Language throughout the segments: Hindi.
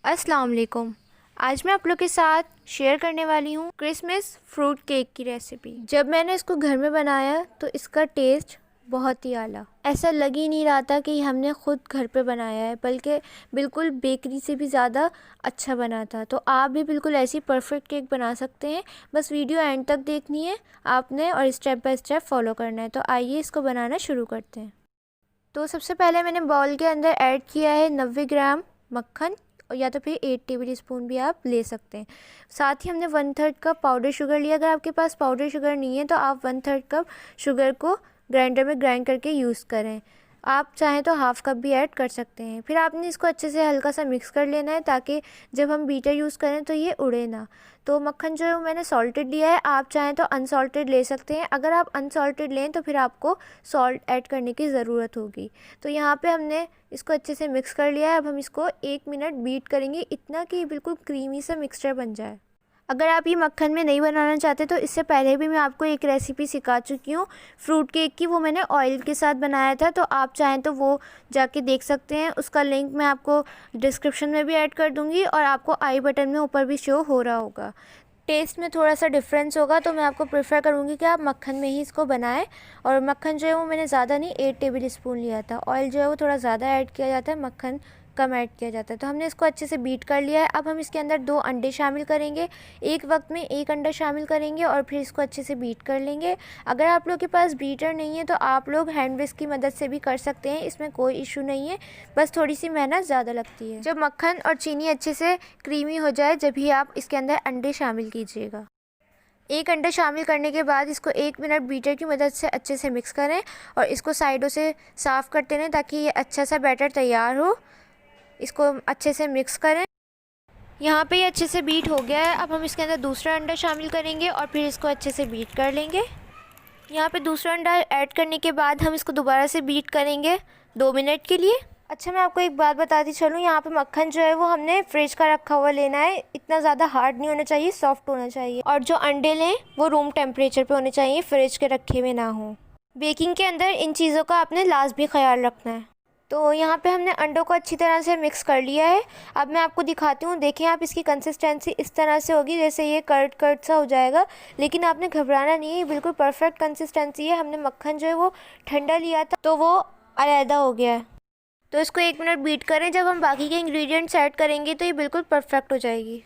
अस्सलाम वालेकुम। आज मैं आप लोग के साथ शेयर करने वाली हूँ क्रिसमस फ्रूट केक की रेसिपी। जब मैंने इसको घर में बनाया तो इसका टेस्ट बहुत ही आला, ऐसा लग ही नहीं रहा था कि हमने ख़ुद घर पे बनाया है, बल्कि बिल्कुल बेकरी से भी ज़्यादा अच्छा बना था। तो आप भी बिल्कुल ऐसी परफेक्ट केक बना सकते हैं। बस वीडियो एंड तक देखनी है आपने और स्टेप बाय स्टेप फॉलो करना है। तो आइए इसको बनाना शुरू करते हैं। तो सबसे पहले मैंने बाउल के अंदर ऐड किया है 90 ग्राम मक्खन, या तो फिर 8 टेबल स्पून भी आप ले सकते हैं। साथ ही हमने 1/3 कप पाउडर शुगर लिया। अगर आपके पास पाउडर शुगर नहीं है तो आप 1/3 कप शुगर को ग्राइंडर में ग्राइंड करके यूज़ करें। आप चाहें तो हाफ़ कप भी ऐड कर सकते हैं। फिर आपने इसको अच्छे से हल्का सा मिक्स कर लेना है ताकि जब हम बीटर यूज़ करें तो ये उड़े ना। तो मक्खन जो है वो मैंने सॉल्टेड लिया है, आप चाहें तो अनसॉल्टेड ले सकते हैं। अगर आप अनसॉल्टेड लें तो फिर आपको सॉल्ट ऐड करने की ज़रूरत होगी। तो यहाँ पे हमने इसको अच्छे से मिक्स कर लिया है। अब हम इसको 1 मिनट बीट करेंगे, इतना कि बिल्कुल क्रीमी सा मिक्सचर बन जाए। अगर आप ये मक्खन में नहीं बनाना चाहते तो इससे पहले भी मैं आपको एक रेसिपी सिखा चुकी हूँ फ्रूट केक की, वो मैंने ऑयल के साथ बनाया था। तो आप चाहें तो वो जाके देख सकते हैं, उसका लिंक मैं आपको डिस्क्रिप्शन में भी ऐड कर दूँगी और आपको आई बटन में ऊपर भी शो हो रहा होगा। टेस्ट में थोड़ा सा डिफरेंस होगा तो मैं आपको प्रेफर करूँगी कि आप मक्खन में ही इसको बनाएं। और मक्खन जो है वो मैंने ज़्यादा नहीं 8 टेबल स्पून लिया था। ऑयल जो है वो थोड़ा ज़्यादा ऐड किया जाता है, मक्खन कम ऐड किया जाता है। तो हमने इसको अच्छे से बीट कर लिया है। अब हम इसके अंदर 2 अंडे शामिल करेंगे, एक वक्त में 1 अंडा शामिल करेंगे और फिर इसको अच्छे से बीट कर लेंगे। अगर आप लोग के पास बीटर नहीं है तो आप लोग हैंड विस्क की मदद से भी कर सकते हैं, इसमें कोई इशू नहीं है, बस थोड़ी सी मेहनत ज़्यादा लगती है। जब मक्खन और चीनी अच्छे से क्रीमी हो जाए जब ही आप इसके अंदर अंडे शामिल कीजिएगा। 1 अंडा शामिल करने के बाद इसको 1 मिनट बीटर की मदद से अच्छे से मिक्स करें और इसको साइडों से साफ़ करते रहें ताकि ये अच्छा सा बैटर तैयार हो। इसको अच्छे से मिक्स करें। यहाँ पे ये अच्छे से बीट हो गया है। अब हम इसके अंदर दूसरा अंडा शामिल करेंगे और फिर इसको अच्छे से बीट कर लेंगे। यहाँ पे दूसरा अंडा ऐड करने के बाद हम इसको दोबारा से बीट करेंगे 2 मिनट के लिए। अच्छा, मैं आपको एक बात बताती चलूँ, यहाँ पे मक्खन जो है वो हमने फ्रिज का रखा हुआ लेना है। इतना ज़्यादा हार्ड नहीं होना चाहिए, सॉफ्ट होना चाहिए। और जो अंडे लें वो रूम टेम्परेचर पे होने चाहिए, फ्रिज के रखे हुए ना हो। बेकिंग के अंदर इन चीज़ों का आपने लाजमी ख्याल रखना है। तो यहाँ पे हमने अंडों को अच्छी तरह से मिक्स कर लिया है। अब मैं आपको दिखाती हूँ, देखें आप, इसकी कंसिस्टेंसी इस तरह से होगी जैसे ये कर्ड कर्ड सा हो जाएगा, लेकिन आपने घबराना नहीं है, बिल्कुल परफेक्ट कंसिस्टेंसी है। हमने मक्खन जो है वो ठंडा लिया था तो वो अलहदा हो गया है। तो इसको 1 मिनट बीट करें, जब हम बाकी के इंग्रेडिएंट्स ऐड करेंगे तो ये बिल्कुल परफेक्ट हो जाएगी।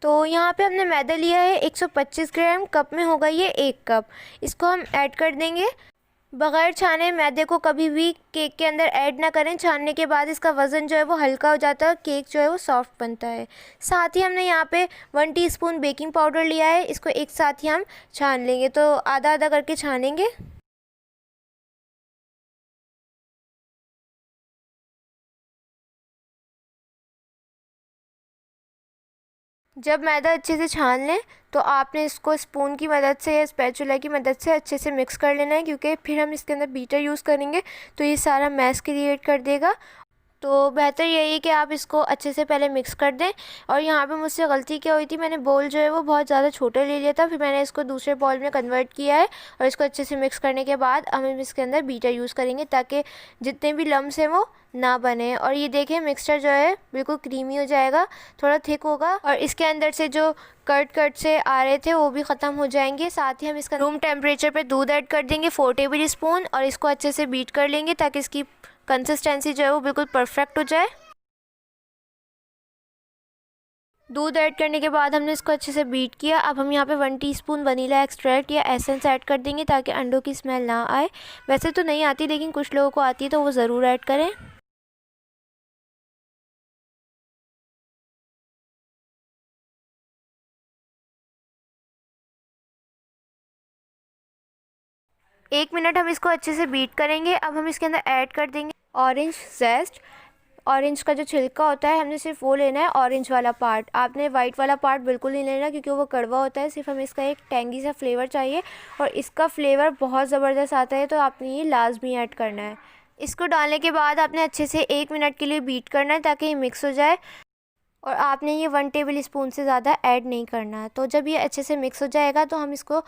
तो यहाँ पे हमने मैदा लिया है 125 ग्राम, कप में होगा ये 1 कप। इसको हम ऐड कर देंगे। बग़ैर छाने मैदे को कभी भी केक के अंदर ऐड ना करें। छानने के बाद इसका वज़न जो है वो हल्का हो जाता है और केक जो है वो सॉफ्ट बनता है। साथ ही हमने यहाँ पे 1 टीस्पून बेकिंग पाउडर लिया है, इसको एक साथ ही हम छान लेंगे, तो आधा आधा करके छानेंगे। जब मैदा अच्छे से छान लें तो आपने इसको स्पून की मदद से या स्पैचुला की मदद से अच्छे से मिक्स कर लेना है, क्योंकि फिर हम इसके अंदर बीटर यूज़ करेंगे तो ये सारा मैश क्रिएट कर देगा। तो बेहतर यही है कि आप इसको अच्छे से पहले मिक्स कर दें। और यहाँ पे मुझसे गलती क्या हुई थी, मैंने बोल जो है वो बहुत ज़्यादा छोटा ले लिया था, फिर मैंने इसको दूसरे बॉल में कन्वर्ट किया है और इसको अच्छे से मिक्स करने के बाद हम इसके अंदर बीटर यूज़ करेंगे ताकि जितने भी लम्स हैं वो ना बने। और ये देखें मिक्सचर जो है बिल्कुल क्रीमी हो जाएगा, थोड़ा थिक होगा और इसके अंदर से जो कट कट से आ रहे थे वो भी ख़त्म हो जाएंगे। साथ ही हम इसका रूम टेम्परेचर पे दूध ऐड कर देंगे 4 टेबल स्पून और इसको अच्छे से बीट कर लेंगे ताकि इसकी कंसिस्टेंसी जो है वो बिल्कुल परफेक्ट हो जाए। दूध ऐड करने के बाद हमने इसको अच्छे से बीट किया। अब हम यहाँ पे 1 टीस्पून वनीला एक्सट्रैक्ट या एसेंस ऐड कर देंगे ताकि अंडों की स्मेल ना आए। वैसे तो नहीं आती, लेकिन कुछ लोगों को आती है तो वो ज़रूर ऐड करें। एक मिनट हम इसको अच्छे से बीट करेंगे। अब हम इसके अंदर ऐड कर देंगे ऑरेंज जेस्ट। ऑरेंज का जो छिलका होता है हमने सिर्फ वो लेना है, ऑरेंज वाला पार्ट। आपने वाइट वाला पार्ट बिल्कुल नहीं लेना क्योंकि वो कड़वा होता है। सिर्फ हमें इसका एक टेंगी सा फ्लेवर चाहिए और इसका फ्लेवर बहुत ज़बरदस्त आता है, तो आपने ये लाजमी ऐड करना है। इसको डालने के बाद आपने अच्छे से 1 मिनट के लिए बीट करना है ताकि ये मिक्स हो जाए और आपने ये 1 टेबल स्पून से ज़्यादा ऐड नहीं करना है। तो जब ये अच्छे से मिक्स हो जाएगा तो हम इसको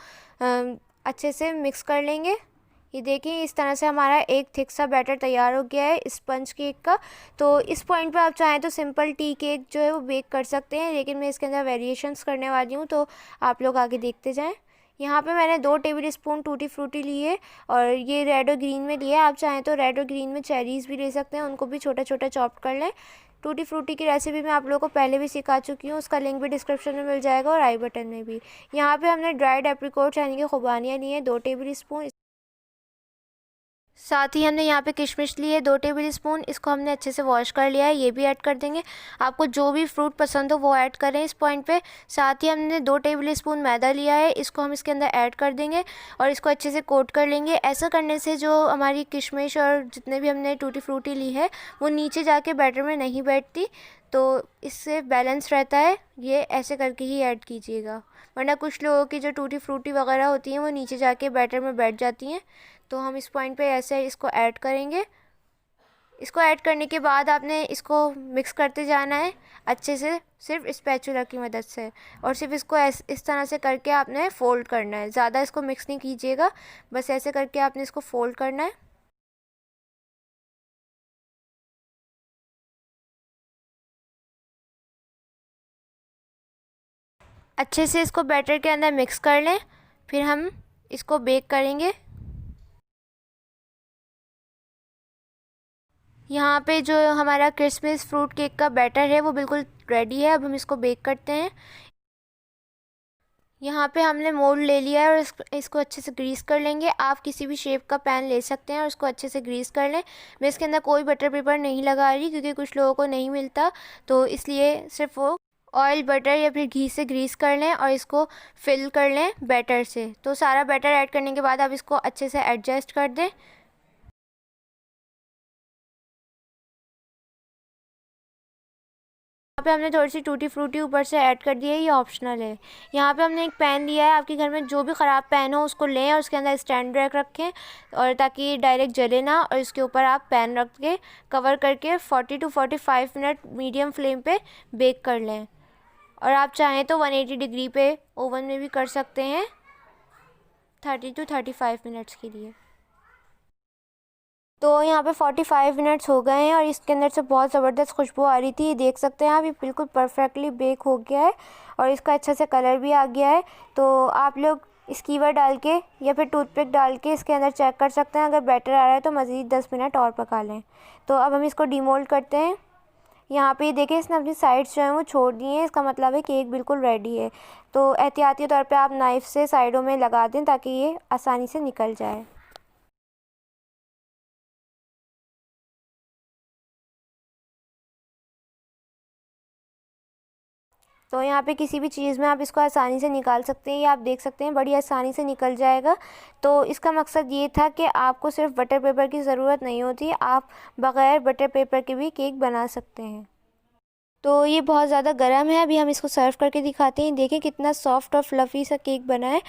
अच्छे से मिक्स कर लेंगे। ये देखिए इस तरह से हमारा एक थिक सा बैटर तैयार हो गया है स्पंज केक का। तो इस पॉइंट पे आप चाहें तो सिंपल टी केक जो है वो बेक कर सकते हैं, लेकिन मैं इसके अंदर वेरिएशंस करने वाली हूँ, तो आप लोग आगे देखते जाएं। यहाँ पे मैंने 2 टेबल स्पून टूटी फ्रूटी लिए और ये रेड और ग्रीन में लिए। आप चाहें तो रेड और ग्रीन में चेरीज़ भी ले सकते हैं, उनको भी छोटा छोटा चॉप कर लें। टूटी फ्रूटी की रेसिपी मैं आप लोगों को पहले भी सिखा चुकी हूँ, उसका लिंक भी डिस्क्रिप्शन में मिल जाएगा और आई बटन में भी। यहाँ पे हमने ड्राइड एप्रिकॉट यानी कि खुबानियाँ ली हैं 2 टेबल स्पून। साथ ही हमने यहाँ पे किशमिश ली है 2 टेबल स्पून, इसको हमने अच्छे से वॉश कर लिया है, ये भी ऐड कर देंगे। आपको जो भी फ्रूट पसंद हो वो ऐड करें इस पॉइंट पे। साथ ही हमने 2 टेबल स्पून मैदा लिया है, इसको हम इसके अंदर ऐड कर देंगे और इसको अच्छे से कोट कर लेंगे। ऐसा करने से जो हमारी किशमिश और जितने भी हमने टूटी फ्रूटी ली है वो नीचे जाके बैटर में नहीं बैठती, तो इससे बैलेंस रहता है। ये ऐसे करके ही ऐड कीजिएगा, वरना कुछ लोगों की जो टूटी फ्रूटी वगैरह होती हैं वो नीचे जाके बैटर में बैठ जाती हैं। तो हम इस पॉइंट पे ऐसे इसको ऐड करेंगे। इसको ऐड करने के बाद आपने इसको मिक्स करते जाना है अच्छे से, सिर्फ स्पैचुला की मदद से, और सिर्फ इसको इस तरह से करके आपने फ़ोल्ड करना है। ज़्यादा इसको मिक्स नहीं कीजिएगा, बस ऐसे करके आपने इसको फ़ोल्ड करना है। अच्छे से इसको बैटर के अंदर मिक्स कर लें, फिर हम इसको बेक करेंगे। यहाँ पे जो हमारा क्रिसमस फ्रूट केक का बैटर है वो बिल्कुल रेडी है। अब हम इसको बेक करते हैं। यहाँ पे हमने मोल्ड ले लिया है और इसको अच्छे से ग्रीस कर लेंगे। आप किसी भी शेप का पैन ले सकते हैं और इसको अच्छे से ग्रीस कर लें। मैं इसके अंदर कोई बटर पेपर नहीं लगा रही क्योंकि कुछ लोगों को नहीं मिलता, तो इसलिए सिर्फ वो ऑयल बटर या फिर घी से ग्रीस कर लें और इसको फिल कर लें बैटर से। तो सारा बैटर ऐड करने के बाद आप इसको अच्छे से एडजस्ट कर दें। यहाँ पे हमने थोड़ी सी टूटी फ्रूटी ऊपर से ऐड कर दी है, ये ऑप्शनल है। यहाँ पे हमने एक पैन लिया है, आपके घर में जो भी ख़राब पैन हो उसको लें और उसके अंदर स्टैंड रैक रखें, और ताकि डायरेक्ट जले ना, और इसके ऊपर आप पैन रख के कवर करके 40 to 45 मिनट मीडियम फ्लेम पे बेक कर लें। और आप चाहें तो 180 डिग्री पे ओवन में भी कर सकते हैं 30 to 35 मिनट्स के लिए। तो यहाँ पे 45 मिनट्स हो गए हैं और इसके अंदर से बहुत ज़बरदस्त खुशबू आ रही थी, ये देख सकते हैं आप। ये बिल्कुल परफेक्टली बेक हो गया है और इसका अच्छा से कलर भी आ गया है। तो आप लोग स्कीवर डाल के या फिर टूथपिक डाल के इसके अंदर चेक कर सकते हैं। अगर बैटर आ रहा है तो मज़ीद 10 मिनट और पका लें। तो अब हम इसको डीमोल्ड करते हैं। यहाँ पे देखिए इसने अपनी साइड्स जो हैं वो छोड़ दी हैं, इसका मतलब है केक बिल्कुल रेडी है। तो एहतियाती तौर पे आप नाइफ़ से साइडों में लगा दें ताकि ये आसानी से निकल जाए। तो यहाँ पे किसी भी चीज़ में आप इसको आसानी से निकाल सकते हैं, ये आप देख सकते हैं बड़ी आसानी से निकल जाएगा। तो इसका मकसद ये था कि आपको सिर्फ बटर पेपर की ज़रूरत नहीं होती, आप बग़ैर बटर पेपर के भी केक बना सकते हैं। तो ये बहुत ज़्यादा गर्म है, अभी हम इसको सर्व करके दिखाते हैं। देखिए कितना सॉफ्ट और फ्लफ़ी सा केक बना है।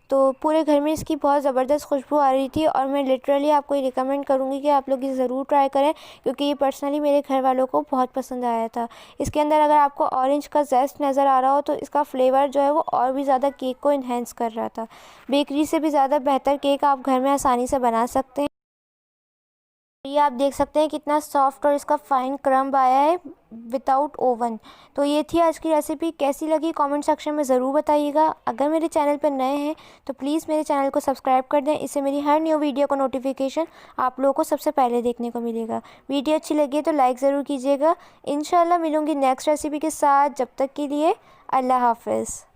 तो पूरे घर में इसकी बहुत ज़बरदस्त खुशबू आ रही थी और मैं लिटरली आपको ये रिकमेंड करूँगी कि आप लोग ये ज़रूर ट्राई करें, क्योंकि ये पर्सनली मेरे घर वालों को बहुत पसंद आया था। इसके अंदर अगर आपको ऑरेंज का ज़ेस्ट नज़र आ रहा हो तो इसका फ्लेवर जो है वो और भी ज़्यादा केक को इन्हेंस कर रहा था। बेकरी से भी ज़्यादा बेहतर केक आप घर में आसानी से बना सकते हैं। ये आप देख सकते हैं कितना सॉफ्ट और इसका फाइन क्रम्ब आया है विदाउट ओवन। तो ये थी आज की रेसिपी, कैसी लगी कमेंट सेक्शन में ज़रूर बताइएगा। अगर मेरे चैनल पर नए हैं तो प्लीज़ मेरे चैनल को सब्सक्राइब कर दें, इससे मेरी हर न्यू वीडियो का नोटिफिकेशन आप लोगों को सबसे पहले देखने को मिलेगा। वीडियो अच्छी लगी है तो लाइक ज़रूर कीजिएगा। इंशाल्लाह मिलूँगी नेक्स्ट रेसिपी के साथ, जब तक के लिए अल्लाह हाफ़िज़।